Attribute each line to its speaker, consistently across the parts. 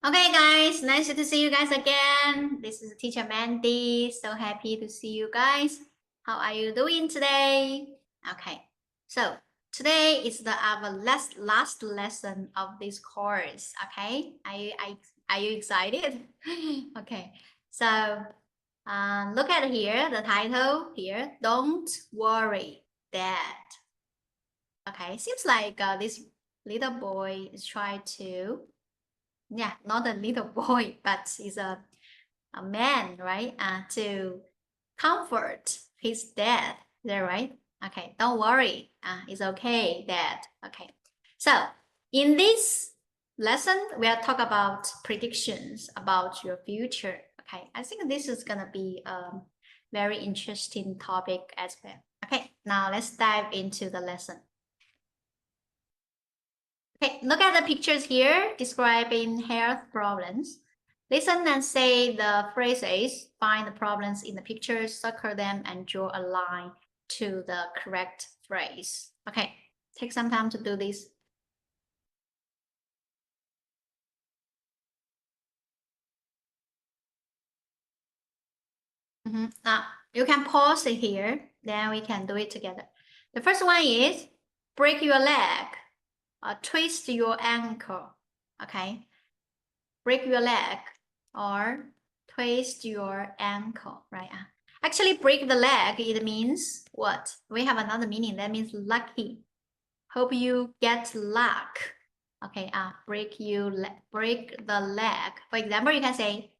Speaker 1: Okay, guys, nice to see you guys again. This is teacher Mandy. So happy to see you guys. How are you doing today? Okay, so today is our last lesson of this course. Okay, are you excited? Okay, so look at here, the title here. Don't worry, Dad. Okay, seems like this little boy is trying to. Yeah, not a little boy, but he's a man, right? To comfort his dad. Is that right? Okay, don't worry. It's okay, Dad. Okay. So in this lesson, we are talk about predictions about your future. Okay, I think this is gonna be a very interesting topic as well. Okay, now let's dive into the lesson. Okay, look at the pictures here describing health problems. Listen and say the phrases, find the problems in the pictures, circle them, and draw a line to the correct phrase. Okay, take some time to do this. Now, you can pause it here, then we can do it together. The first one is break your leg or twist your ankle. Okay, break your leg or twist your ankle, right? Actually, break the leg, it means what? We have another meaning. That means lucky. Hope you get luck. Okay, break the leg. For example, you can say,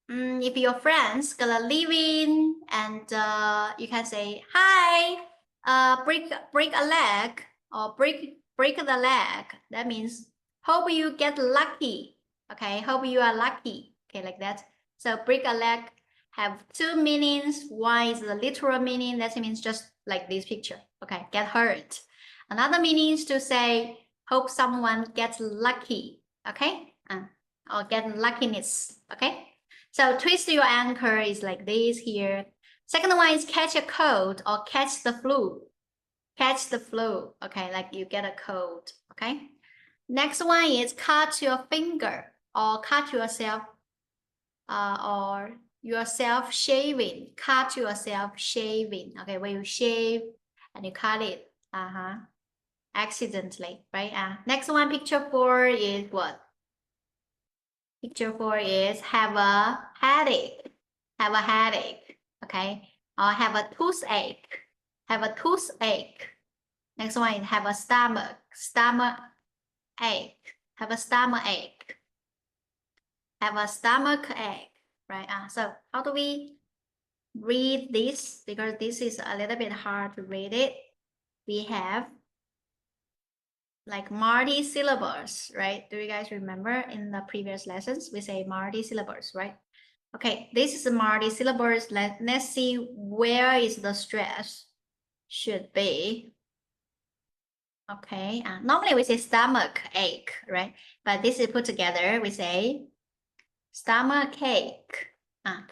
Speaker 1: if your friends gonna leave in, and you can say, hi, break a leg or break the leg. That means hope you get lucky. Okay, hope you are lucky. Okay, like that. So break a leg have two meanings. One is the literal meaning. That means just like this picture. Okay, get hurt. Another meaning is to say hope someone gets lucky. Okay, or get luckiness. Okay. So twist your ankle is like this here. Second one is catch a cold or catch the flu. Catch the flu. Okay, like you get a cold. Okay. Next one is cut your finger or cut yourself or yourself shaving. Cut yourself shaving. Okay, when you shave and you cut it. Accidentally, right? Next one, picture 4 is what? Picture 4 is have a headache. Have a headache. Okay. Or have a toothache. Have a toothache. Next one is have a stomach ache. Have a stomach ache. Have a stomach ache. Right? So how do we read this? Because this is a little bit hard to read it. We have like multi-syllables, right? Do you guys remember in the previous lessons we say multi-syllables, right? Okay, this is the multi-syllables. Let's see where is the stress should be. Okay, normally we say stomach ache, right? But this is put together, we say stomach ache.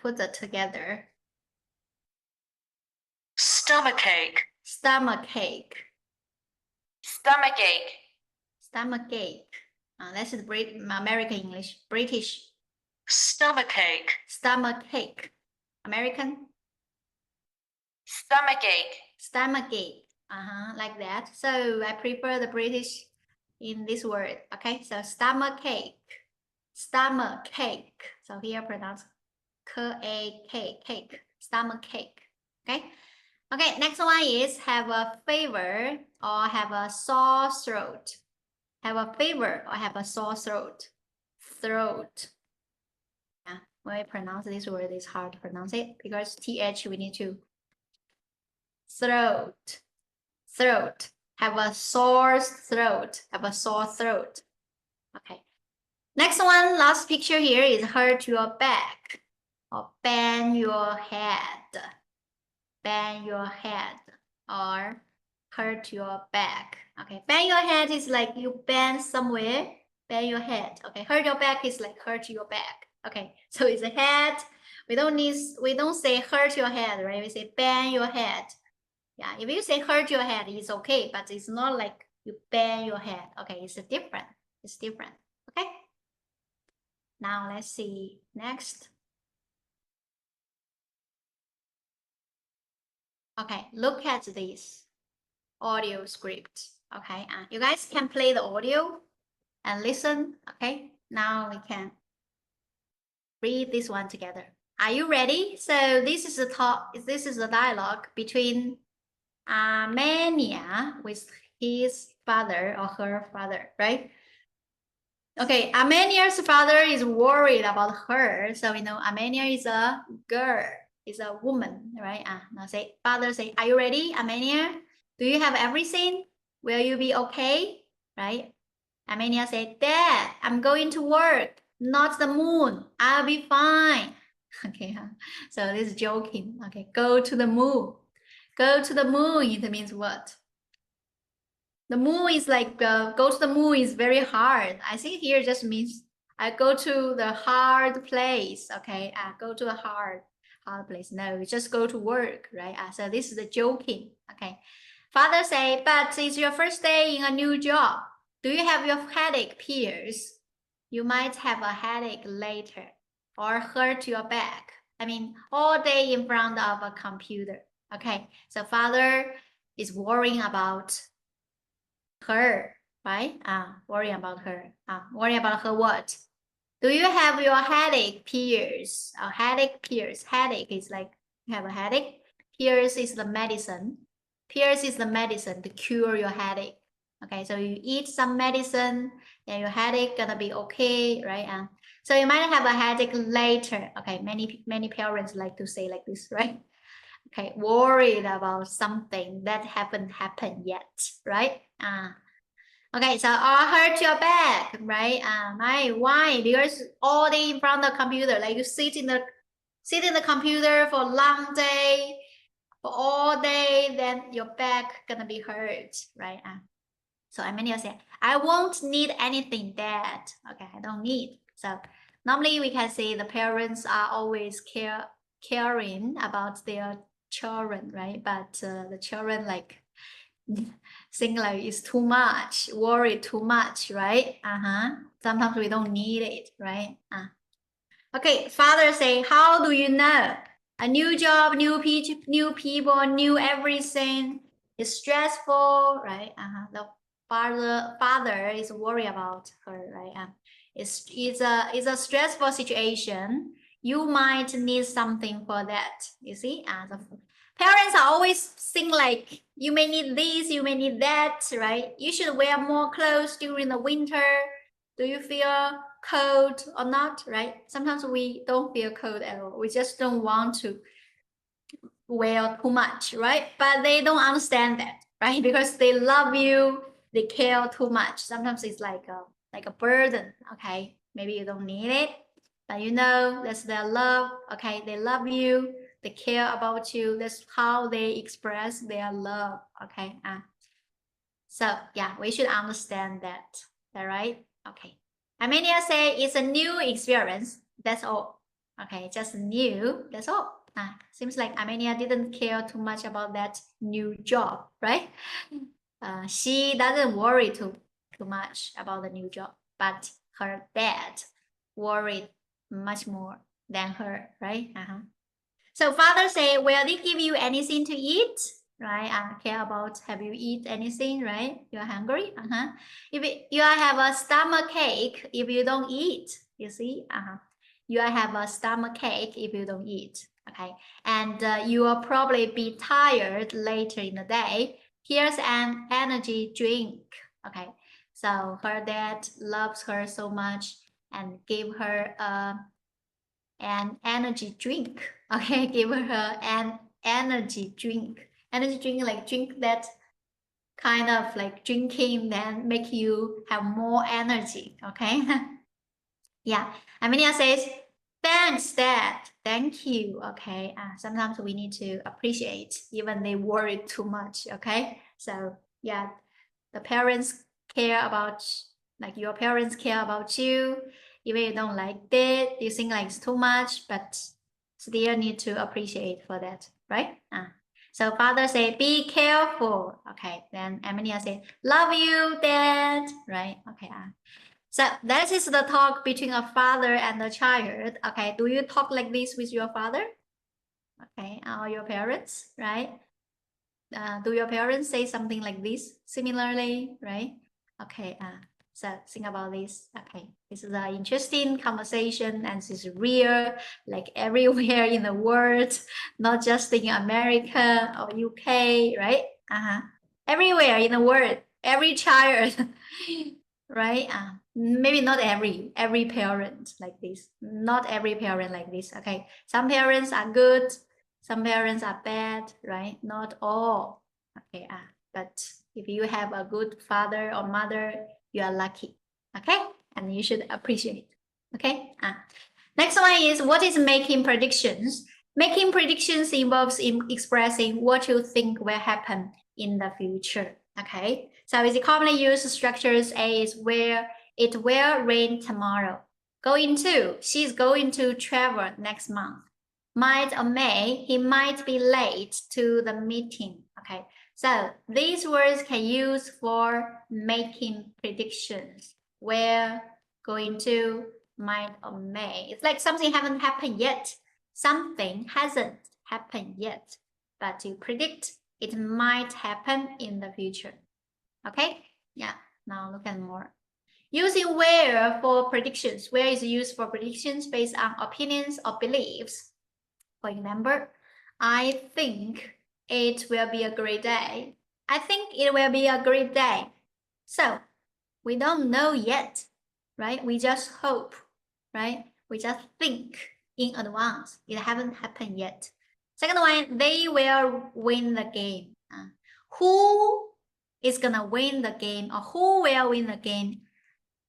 Speaker 1: Put it together.
Speaker 2: Stomach ache.
Speaker 1: Stomach ache.
Speaker 2: Stomach ache.
Speaker 1: Stomach ache. This is American English. British.
Speaker 2: Stomach ache.
Speaker 1: Stomach ache. American.
Speaker 2: Stomach ache.
Speaker 1: Stomach ache. Like that. So I prefer the British in this word. Okay, so stomach ache. Stomach ache. So here pronounce K-A-K, cake. Stomach ache. Okay. Okay, next one is have a fever or have a sore throat. Have a fever or have a sore throat. Throat. When we pronounce this word, it's hard to pronounce it because TH we need to throat. Throat. Have a sore throat. Have a sore throat. Okay. Next one, last picture here is hurt your back or bang your head. Bang your head or hurt your back. Okay, bang your head is like you bang somewhere, bang your head. Okay, hurt your back is like hurt your back. Okay, so it's a head. We don't say hurt your head, right? We say bang your head. Yeah, if you say hurt your head, it's okay, but it's not like you bang your head. Okay, it's different. It's different. Okay. Now let's see next. Okay, look at this audio script. Okay, you guys can play the audio and listen. Okay, now we can read this one together. Are you ready? So this is the talk. This is the dialogue between Armenia with his father or her father, right? Okay, Armenia's father is worried about her. So we know Armenia is a girl, is a woman, right? Now say, father say, are you ready, Armenia? Do you have everything? Will you be okay? Right? Armenia said, Dad, I'm going to work, not the moon. I'll be fine. Okay, so this is joking. Okay, go to the moon. Go to the moon, it means what? The moon is like, go to the moon is very hard. I think here just means I go to the hard place, okay? Go to a hard place. No, just go to work, right? So this is the joking, okay? Father say, but it's your first day in a new job. Do you have your headache pills? You might have a headache later or hurt your back. I mean, all day in front of a computer, okay? So father is worrying about her, right? Worry about her. Worry about her what? Do you have your headache pills? Headache pills. Headache is like you have a headache. Pills is the medicine. Pills is the medicine to cure your headache. Okay, so you eat some medicine and your headache gonna be okay, right? So you might have a headache later. Okay, many parents like to say like this, right? Okay, worried about something that haven't happened yet, right? Okay, so or hurt your back, right? Why? Because all day in front of the computer, like you sit in the computer for a long day, for all day, then your back gonna be hurt, right? So Amelia said, I won't need anything, Dad. Okay, I don't need. So normally we can say the parents are always caring about their children, right? But the children like think like it's too much, worry too much, right? Sometimes we don't need it, right? Okay, father say, how do you know? A new job, new people, new everything is stressful, right? The father is worried about her, right? It's a stressful situation. You might need something for that. You see, the parents are always think like you may need this, you may need that, right? You should wear more clothes during the winter. Do you feel cold or not, right? Sometimes we don't feel cold at all. We just don't want to wear too much, right? But they don't understand that, right? Because they love you, they care too much. Sometimes it's like a burden, okay? Maybe you don't need it, but you know that's their love, okay? They love you, they care about you. That's how they express their love, okay? So yeah, we should understand that. Is that right? Okay. Armenia say it's a new experience. That's all. Okay, just new. That's all. Seems like Armenia didn't care too much about that new job, right? She doesn't worry too much about the new job, but her dad worried much more than her, right? So father say, will they give you anything to eat? Right? Care about have you eat anything, right? You're hungry? If you have a stomach ache if you don't eat, you see? You have a stomach ache if you don't eat. Okay, and you will probably be tired later in the day. Here's an energy drink. Okay, so her dad loves her so much and gave her an energy drink. Okay, give her an energy drink. Energy drink, like drink that kind of like drinking then make you have more energy. Okay. Yeah. Amelia says, thanks, Dad. Thank you. Okay. Sometimes we need to appreciate even they worry too much. Okay. So yeah, the parents care about, like your parents care about you. Even you don't like it, you think like it's too much, but still need to appreciate for that, right? So father say, be careful. Okay, then Amelia say, love you, Dad. Right? Okay. So that is the talk between a father and a child. Okay, do you talk like this with your father? Okay, or your parents, right? Do your parents say something like this similarly, right? Okay, so think about this. Okay, this is an interesting conversation and this is real, like everywhere in the world, not just in America or UK, right? Everywhere in the world, every child, right? Maybe not every parent like this, not every parent like this. Okay, some parents are good, some parents are bad, right? Not all. Okay, but if you have a good father or mother, you are lucky. Okay, and you should appreciate it. Okay. Next one is what is making predictions? Making predictions involves expressing what you think will happen in the future. Okay, so it's commonly used structures. A is where it will rain tomorrow. Going to, she's going to travel next month. Might or may, he might be late to the meeting. Okay, so these words can use for making predictions. Where, going to, might or may. It's like something haven't happened yet. Something hasn't happened yet, but you predict it might happen in the future. Okay, yeah, now look at more. Using where for predictions. Where is used for predictions based on opinions or beliefs. For example, I think it will be a great day. I think it will be a great day. So we don't know yet, right? We just hope, right? We just think in advance. It haven't happened yet. Second one, they will win the game. Who is gonna win the game or who will win the game?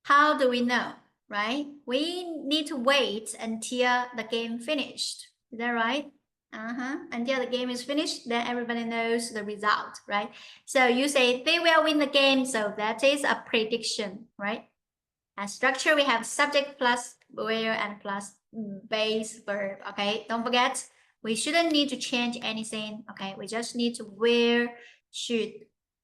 Speaker 1: How do we know, right? We need to wait until the game finished. Is that right? Until the game is finished, then everybody knows the result, right? So you say they will win the game, so that is a prediction, right? As structure, we have subject plus where and plus base verb, okay? Don't forget, we shouldn't need to change anything, okay? We just need to where should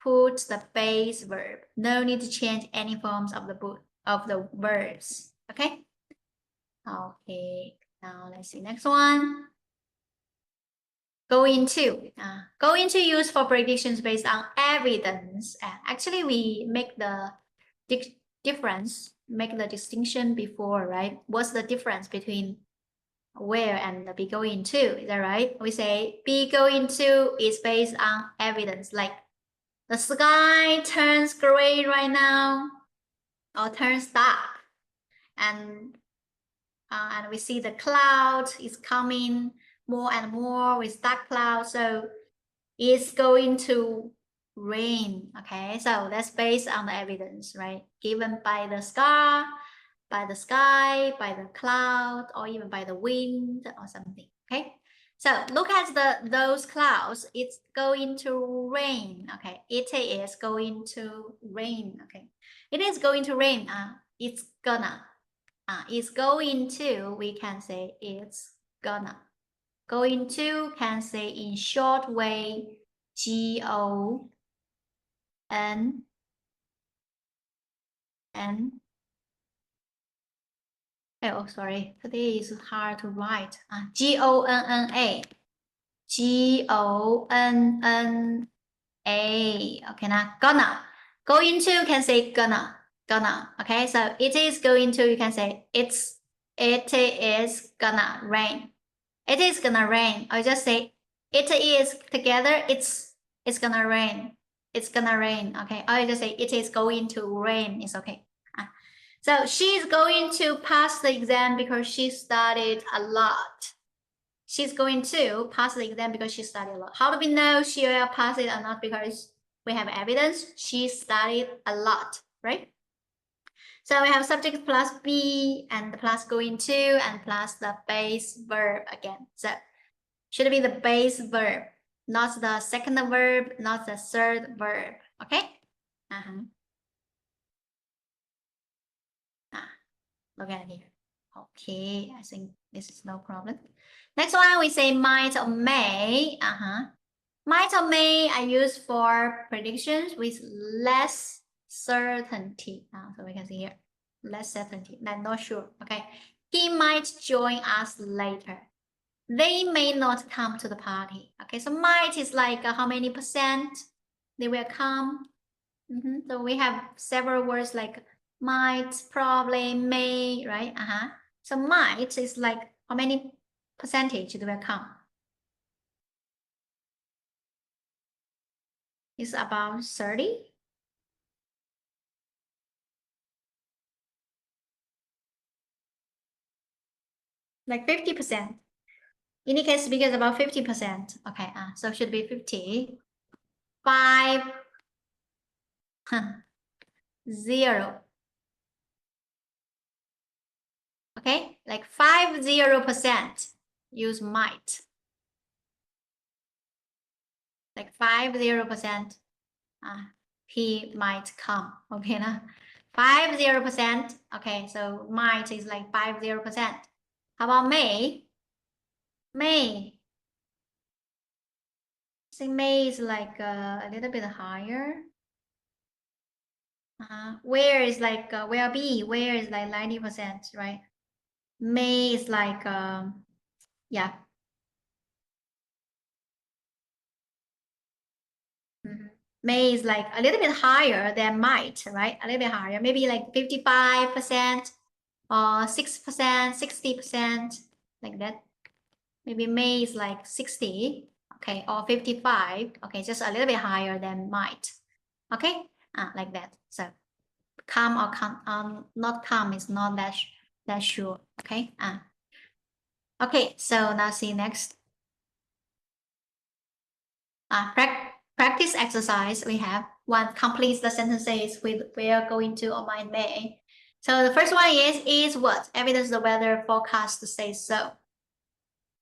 Speaker 1: put the base verb. No need to change any forms of the verbs, okay? Okay, now let's see next one. Go into. Go into use for predictions based on evidence. Actually, we make the difference, make the distinction before, right? What's the difference between where and the be going to? Is that right? We say be going to is based on evidence, like the sky turns gray right now or turns dark, and we see the cloud is coming more and more with dark clouds, so it's going to rain. Okay, so that's based on the evidence, right? Given by the sky, by the cloud, or even by the wind or something. Okay, so look at those clouds. It's going to rain. Okay, it is going to rain. Okay, it is going to rain. It's gonna. It's going to, we can say it's gonna. Going to can say in short way, G-O-N-N. Oh, sorry, today is hard to write. G-O-N-N-A. G-O-N-N-A. Okay, now gonna. Going to can say gonna. Okay, so it is going to, you can say it is gonna rain. It is gonna rain. Or just say it is together. It's gonna rain. It's gonna rain. Okay. Or you just say it is going to rain. It's okay. So she's going to pass the exam because she studied a lot. She's going to pass the exam because she studied a lot. How do we know she will pass it or not? Because we have evidence. She studied a lot, right? So we have subject plus be and plus going to and plus the base verb again. So should be the base verb, not the second verb, not the third verb. Okay? Look at here. Okay, I think this is no problem. Next one, we say might or may. Might or may I use for predictions with less certainty. So we can see here. less certainty, like not sure. Okay, he might join us later. They may not come to the party. Okay, so might is like how many percent they will come. So we have several words like might, probably, may, right? So might is like how many percentage they will come. It's about 30. Like 50%. Indicates speakers about 50%. Okay, so should be 50. 5, 0. Okay, like 50% use might. Like 50%, he might come. Okay, now 50%. Okay, so might is like 50%. How about may? May. I think may is like a little bit higher. Where is like will be? Where is like 90%, right? May is like yeah. May is like a little bit higher than might, right? A little bit higher, maybe like 55% or 6%, 60%, like that. Maybe May is like 60, okay, or 55, okay, just a little bit higher than might, okay, like that. So come or come, not come is not that sure, okay. Okay, so now see next. Practice exercise. We have one, complete the sentences with "we're going to" or "might may." So the first one is what? Evidence the weather forecast says so.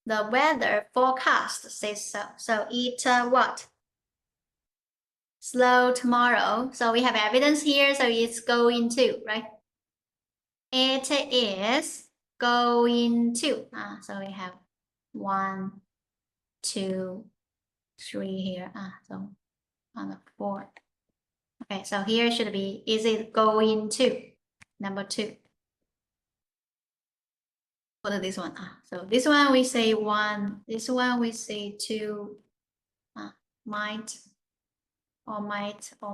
Speaker 1: The weather forecast says so. So it what? Slow tomorrow. So we have evidence here. So it's going to, right? It is going to. So we have 1, 2, 3 here. So on the 4. Okay, so here should be, is it going to? Number 2. What is this one? So this one we say 1, this one we say 2, might or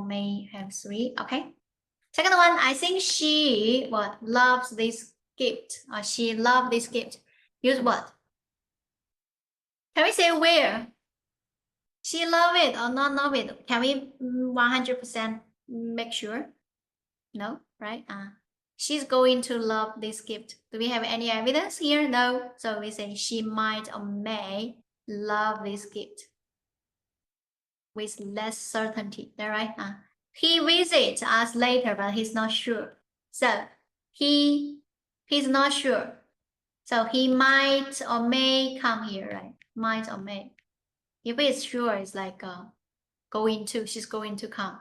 Speaker 1: may have 3. Okay. Second one, I think she loves this gift, or she loved this gift. Use what? Can we say where? She love it or not love it? Can we 100% make sure? No, right? She's going to love this gift. Do we have any evidence here? No. So we say she might or may love this gift with less certainty. Is that right? He visits us later, but he's not sure. So he's not sure. So he might or may come here, right? Might or may. If it's sure, it's like going to, she's going to come.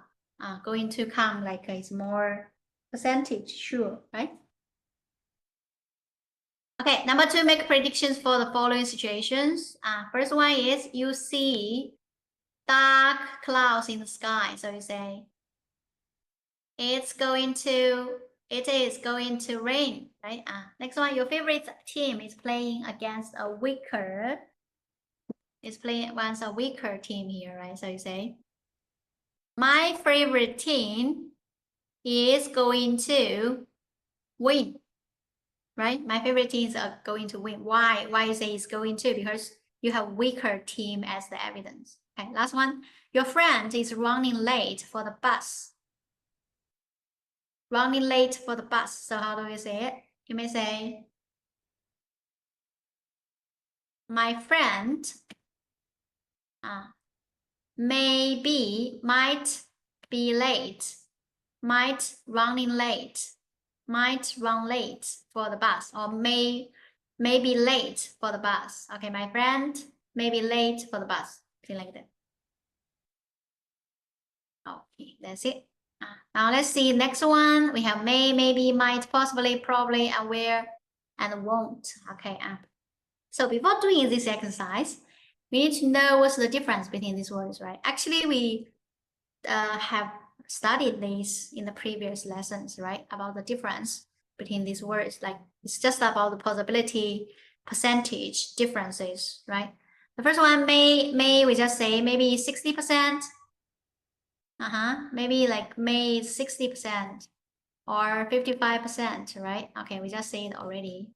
Speaker 1: Going to come, like it's more percentage, sure, right? Okay, number 2, make predictions for the following situations. First one is you see dark clouds in the sky. So you say, it is going to rain, right? Next one, your favorite team is playing against a weaker, against a weaker team here, right? So you say, my favorite team is going to win, right? My favorite teams are going to win. Why? Why you say it's going to? Because you have weaker team as the evidence. Okay, last one. Your friend is running late for the bus. Running late for the bus. So how do you say it? You may say, my friend might be late, might run late for the bus, or may be late for the bus. Okay, my friend may be late for the bus. Something like that. Okay, that's it. Now let's see next one. We have may, maybe, might, possibly, probably, and where, and won't. Okay. So before doing this exercise, we need to know what's the difference between these words, right? Actually, we have studied this in the previous lessons, right? About the difference between these words. Like it's just about the possibility percentage differences, right? The first one, may we just say maybe 60%. Maybe like may is 60% or 55%, right? Okay, we just say it already.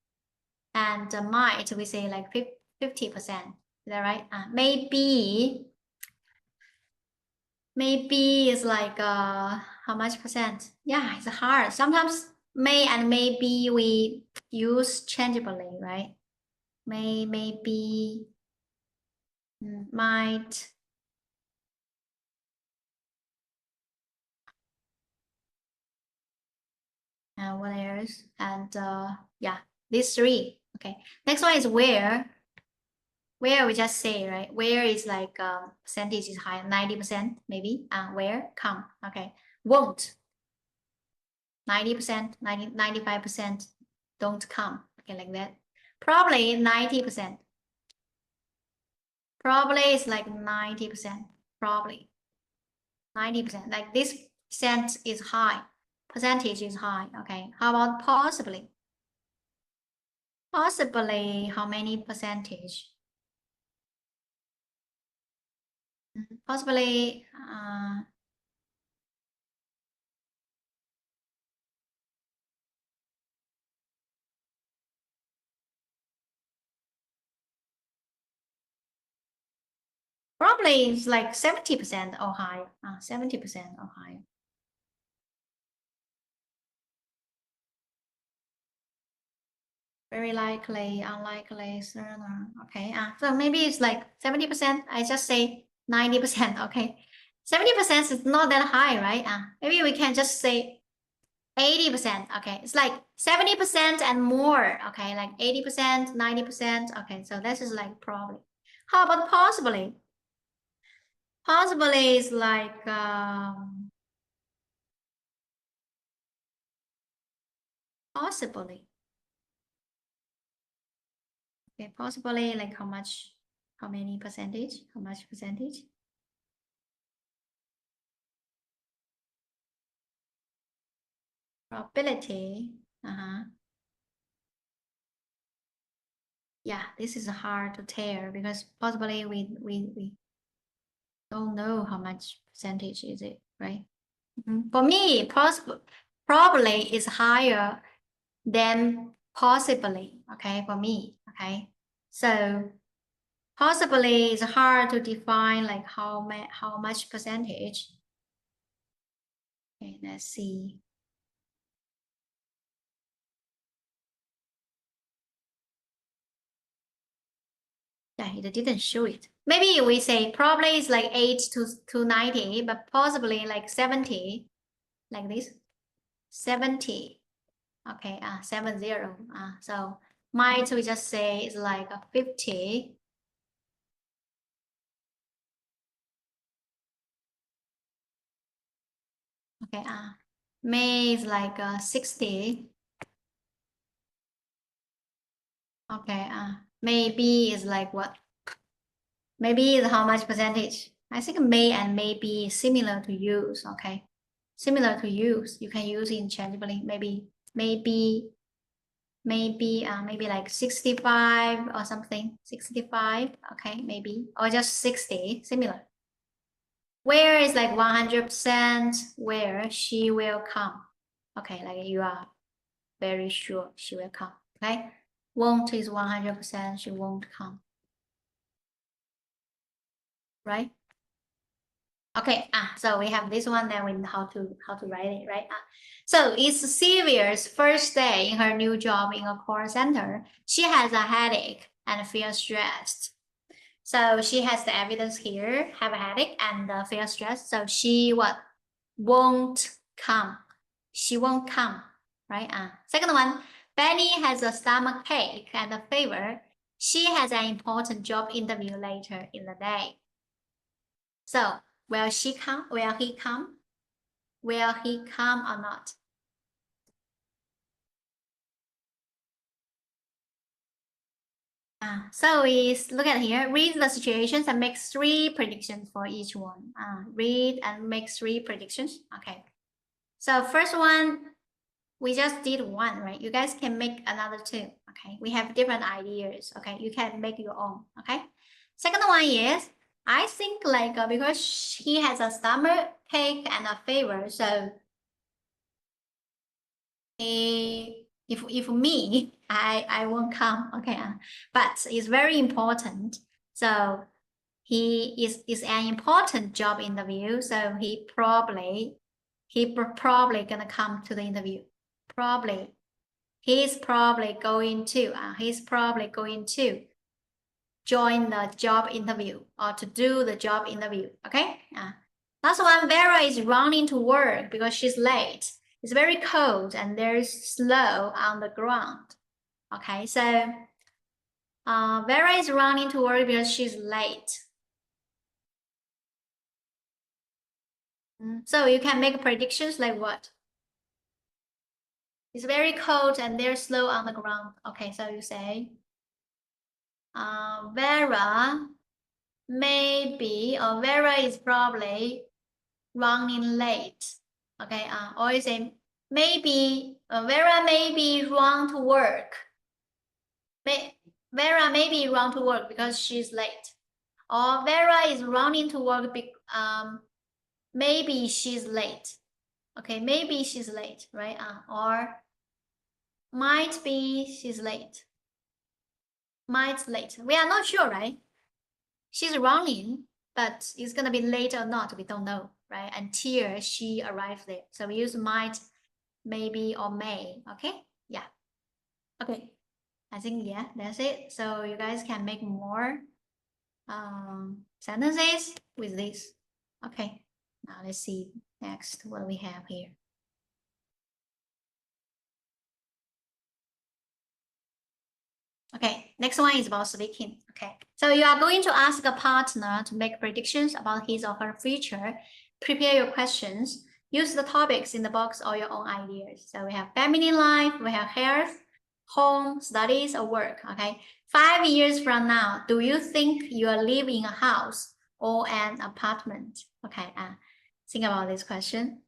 Speaker 1: And might we say like 50%. Is that right? Maybe is like how much percent? Yeah, it's hard. Sometimes may and maybe we use changeably, right? Maybe, might. What else? And yeah, these three. Okay. Next one is where. Where we just say, right? Where is like percentage is high, 90% maybe. Where come. Okay. Won't. 90%, 95% don't come. Okay, like that. Probably 90%. Probably is like 90%. Probably 90%. Like this percent is high. Percentage is high. Okay. How about possibly? Possibly how many percentage? Possibly probably it's like 70% or higher. 70% or higher. Very likely, unlikely, certain. Okay. So maybe it's like 70%. I just say 90%. Okay. 70% is not that high, right? Maybe we can just say 80%. Okay. It's like 70% and more. Okay. Like 80%, 90%. Okay. So this is like probably. How about possibly? Possibly is like possibly. Okay, possibly like how much, how many percentage, how much percentage? Probability. Yeah, this is hard to tell because possibly we don't know how much percentage is it, right? For me, probably is higher than possibly. Okay, for me. Okay, so possibly is hard to define like how much percentage. Okay, let's see. Yeah, it didn't show it. Maybe we say probably it's like 8 to 90, but possibly like 70, like this. 70. Okay, 70. So might we just say it's like a 50. Okay, may is like 60. Okay, maybe is like what? Maybe is how much percentage? I think may and maybe similar to use. Okay, similar to use. You can use interchangeably. Maybe like 65 or something. 65. Okay, maybe or just 60. Similar. Where is like 100%? Where she will come. Okay, like you are very sure she will come. Okay, won't is 100%. She won't come. Right? Okay, so we have this one, then we know how to write it, right? So it's Sylvia's first day in her new job in a call center. She has a headache and feels stressed. So she has the evidence here, have a headache and feel stressed. So she won't come. She won't come, right? Second one, Benny has a stomach ache and a fever. She has an important job interview later in the day. So will she come? Will he come? Will he come or not? So we look at here, read the situations and make 3 predictions for each one. Read and make 3 predictions. Okay. So first one, we just did one, right? You guys can make another two, okay? We have different ideas, okay? You can make your own, okay? Second one is, I think like because he has a stomach ache and a fever, so if me, I won't come, okay? But it's very important. So he is an important job interview, so he probably gonna come to the interview. Probably. He's probably going to join the job interview or to do the job interview. Okay. Last one, Vera is running to work because she's late. It's very cold and there's snow on the ground. Okay, so Vera is running to work because she's late. So you can make predictions like what? It's very cold and there's snow on the ground. Okay, so you say Vera maybe, or Vera is probably running late. Okay, or you say maybe Vera maybe run to work. Vera maybe run to work because she's late. Or Vera is running to work maybe she's late. Okay, maybe she's late, right? Or might be she's late. Might late. We are not sure, right? She's running, but it's gonna be late or not, we don't know, right? Until she arrives there. So we use might, maybe, or may. Okay, yeah. Okay, I think yeah, that's it. So you guys can make more sentences with this. Okay, now let's see next what we have here. Okay, next one is about speaking. Okay, so you are going to ask a partner to make predictions about his or her future. Prepare your questions. Use the topics in the box or your own ideas. So we have family life, we have health, home, studies, or work. Okay, 5 years from now, do you think you are living in a house or an apartment? Okay, think about this question.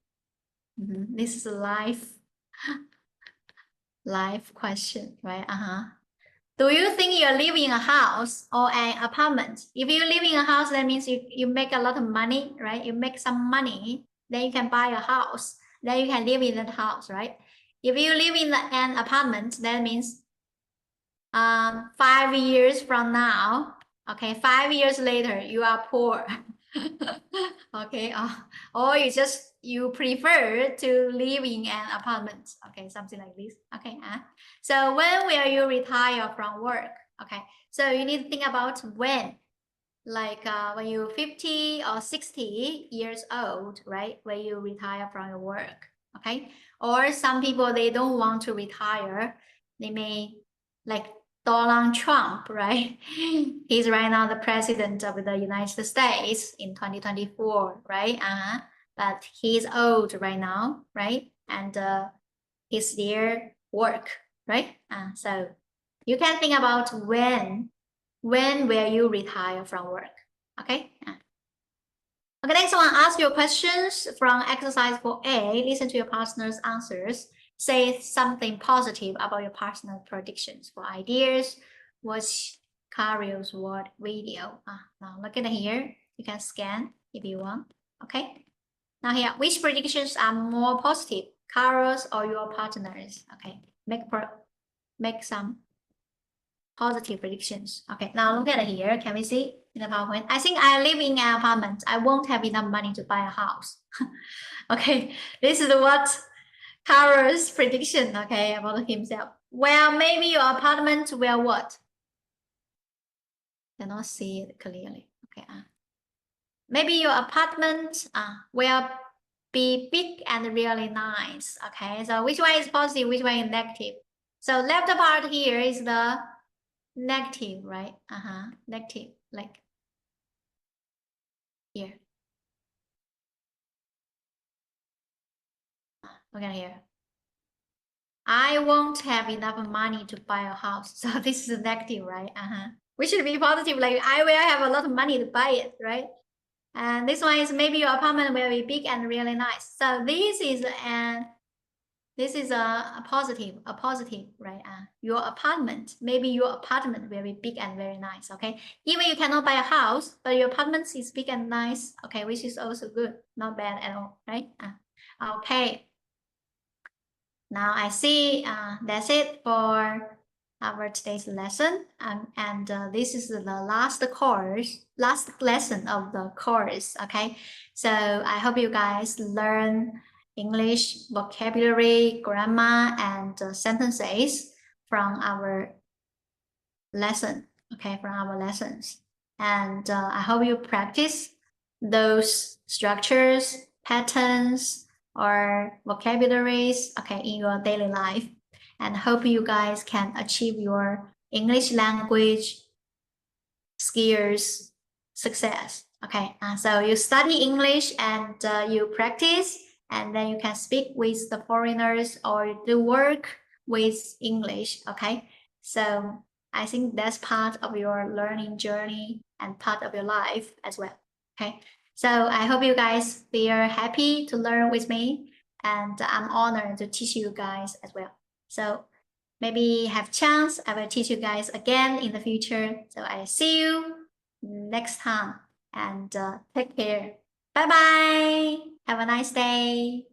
Speaker 1: This is a life question, right? Do you think you're living in a house or an apartment? If you live in a house, that means you make a lot of money, right? You make some money, then you can buy a house, then you can live in that house, right? If you live in an apartment, that means 5 years from now, okay, 5 years later, you are poor. Okay, or you prefer to live in an apartment, okay, something like this. Okay, so when will you retire from work? Okay, so you need to think about when, like when you're 50 or 60 years old, right? When you retire from your work. Okay, or some people, they don't want to retire. They may, like Donald Trump, right? He's right now the president of the United States in 2024, right? But he's old right now, right? And he's there work, right? So you can think about when will you retire from work? Okay. Okay, next one, ask your questions from exercise 4A. Listen to your partner's answers. Say something positive about your partner's predictions. For ideas, watch Cario's word video. Now look at here. You can scan if you want. Okay. Now here, which predictions are more positive? Cario's or your partner's? Okay. Make some positive predictions. Okay, now look at here. Can we see in the PowerPoint? I think I live in an apartment. I won't have enough money to buy a house. Okay, this is what Carol's prediction, okay, about himself. Well, maybe your apartment will what? Cannot see it clearly. Okay, maybe your apartment will be big and really nice. Okay, so which one is positive, which one is negative? So left part here is the negative, right? Negative, like here. Look at here. I won't have enough money to buy a house. So this is negative, right? We should be positive, like I will have a lot of money to buy it, right? And this one is maybe your apartment will be big and really nice. So this is an This is a positive, right? Your apartment, maybe your apartment very big and very nice, okay? Even you cannot buy a house, but your apartment is big and nice, okay, which is also good, not bad at all, right? Okay. Now I see that's it for our today's lesson. And this is the last lesson of the course, okay? So I hope you guys learn English vocabulary, grammar, and sentences from our lesson, okay, from our lessons. And I hope you practice those structures, patterns, or vocabularies, okay, in your daily life. And hope you guys can achieve your English language skills success. Okay, so you study English and you practice, and then you can speak with the foreigners or do work with English. Okay, so I think that's part of your learning journey and part of your life as well. Okay, so I hope you guys feel happy to learn with me, and I'm honored to teach you guys as well. So maybe have chance, I will teach you guys again in the future. So I see you next time, and take care. Bye bye. Have a nice day.